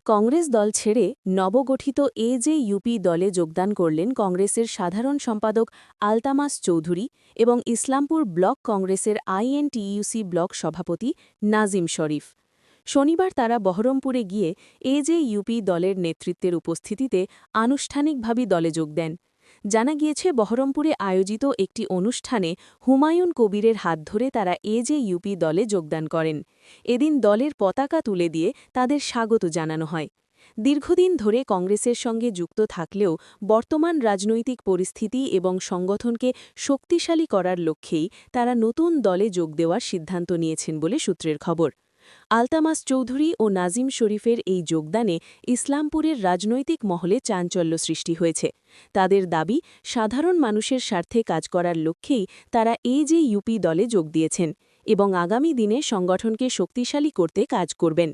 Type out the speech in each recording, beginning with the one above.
কংগ্রেস দল ছেড়ে নবগঠিত এজেইউপি দলে যোগদান করলেন কংগ্রেসের সাধারণ সম্পাদক আলতামাস চৌধুরী এবং ইসলামপুর ব্লক কংগ্রেসের আইএনটিইউসি ব্লক সভাপতি নাজিম শরীফ। শনিবার তারা বহরমপুরে গিয়ে এজেইউপি দলের নেতৃত্বের উপস্থিতিতে আনুষ্ঠানিকভাবে দলে যোগ দেন। জানা গিয়েছে, বহরমপুরে আয়োজিত একটি অনুষ্ঠানে হুমায়ুন কবিরের হাত ধরে তারা এজেইউপি দলে যোগদান করেন। এদিন দলের পতাকা তুলে দিয়ে তাদের স্বাগত জানানো হয়। দীর্ঘদিন ধরে কংগ্রেসের সঙ্গে যুক্ত থাকলেও বর্তমান রাজনৈতিক পরিস্থিতি এবং সংগঠনকে শক্তিশালী করার লক্ষ্যেই তারা নতুন দলে যোগ দেওয়ার সিদ্ধান্ত নিয়েছেন বলে সূত্রের খবর। আলতামাস চৌধুরী ও নাজিম শরীফের এই যোগদানে ইসলামপুরের রাজনৈতিক মহলে চাঞ্চল্য সৃষ্টি হয়েছে। তাদের দাবি, সাধারণ মানুষের স্বার্থে কাজ করার লক্ষ্যেই তারা এজেইউপি দলে যোগ দিয়েছেন এবং আগামী দিনে সংগঠনকে শক্তিশালী করতে কাজ করবেন।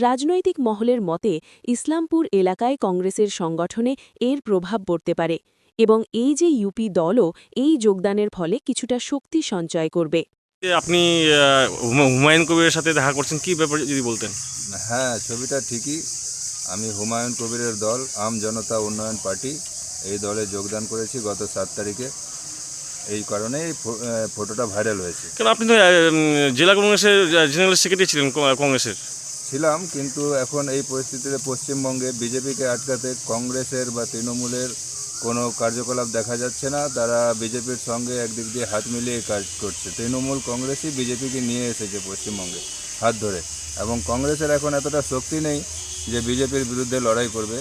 রাজনৈতিক মহলের মতে, ইসলামপুর এলাকায় কংগ্রেসের সংগঠনে এর প্রভাব পড়তে পারে এবং এজেইউপি দলও এই যোগদানের ফলে কিছুটা শক্তি সঞ্চয় করবে। আপনি হুমায়ুন কবিরের সাথে দেখা করছেন, কি ব্যাপারে যদি বলতেন? হ্যাঁ, ছবিটা ঠিকই। আমি হুমায়ুন কবিরের দল আম জনতা উন্নয়ন পার্টি এই দলে যোগদান করেছি গত 7 তারিখে। এই কারণেই ফটোটা ভাইরাল হয়েছে। কেন, আপনি তো জেলা কংগ্রেসের জেনারেল সেক্রেটারি ছিলেন কংগ্রেসের। ছিলাম, কিন্তু এখন এই পরিস্থিতিতে পশ্চিমবঙ্গে বিজেপিকে আটকাতে কংগ্রেসের বা তৃণমূলের কোনো কার্যকলাপ দেখা যাচ্ছে না। তারা বিজেপির সঙ্গে একদিক দিয়ে হাত মিলিয়ে কাজ করছে। তৃণমূল কংগ্রেসই বিজেপিকে নিয়ে এসেছে পশ্চিমবঙ্গে হাত ধরে, এবং কংগ্রেসের এখন এতটা শক্তি নেই যে বিজেপির বিরুদ্ধে লড়াই করবে।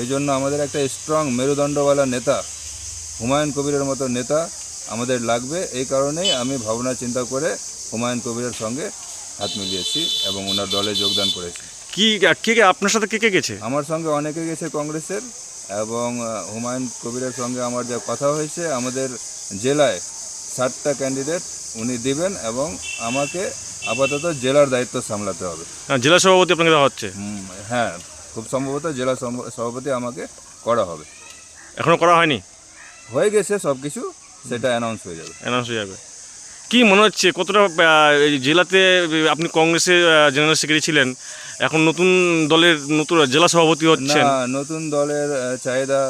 এই জন্য আমাদের একটা স্ট্রং মেরুদণ্ডওয়ালা নেতা, হুমায়ুন কবিরের মতো নেতা আমাদের লাগবে। এই কারণেই আমি ভাবনা চিন্তা করে হুমায়ুন কবিরের সঙ্গে হাত মিলিয়েছি এবং ওনার দলে যোগদান করেছি। কে আপনার সাথে কে গেছে? আমার সঙ্গে অনেকে গেছে কংগ্রেসের, এবং হুমায়ুন কবিরের সঙ্গে আমার যা কথা হয়েছে, আমাদের জেলায় 7টা ক্যান্ডিডেট উনি দিবেন এবং আমাকে আপাতত জেলার দায়িত্ব সামলাতে হবে। জেলা সভাপতি আপনাকে দেওয়া হচ্ছে? হ্যাঁ, খুব সম্ভবত জেলা সভাপতি আমাকে করা হবে। এখনও করা হয়নি? হয়ে গেছে সব কিছু, সেটা অ্যানাউন্স হয়ে যাবে। কি মনে হচ্ছে, কতটা জেলাতে আপনি কংগ্রেসের জেনারেল সেক্রেটারি ছিলেন, এখন নতুন দলের নতুন জেলা সভাপতি হচ্ছেন? না, নতুন দলের চাহিদা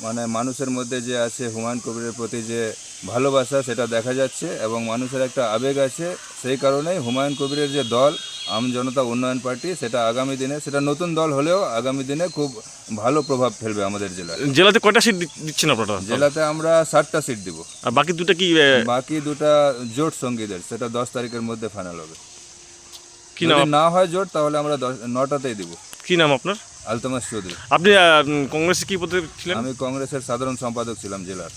মানে মানুষের মধ্যে যে আছে হুমায়ুন কবিরের প্রতি যে ভালোবাসা, সেটা দেখা যাচ্ছে এবং মানুষের একটা আবেগ আছে। সেই কারণেই হুমায়ুন কবিরের যে দল আম জনতা উন্নয়ন পার্টি, সেটা আগামী দিনে, সেটা নতুন দল হলেও আগামী দিনে খুব ভালো প্রভাব ফেলবে আমাদের জেলায়। জেলাতে কয়টা সিট দিচ্ছেন আপনারা? জেলাতে আমরা 7টা সিট দিব। আর বাকি দুটো কি? বাকি দুটা জোট সঙ্গীদের, সেটা 10 তারিখের মধ্যে ফাইনাল হবে। কি নাম? যদি না হয় জোট, তাহলে আমরা 9টাতেই দিব। কি নাম আপনার? আলতামাস চৌধুরী। আপনি কংগ্রেসে কি পদে ছিলেন? আমি কংগ্রেসের সাধারণ সম্পাদক ছিলাম জেলার।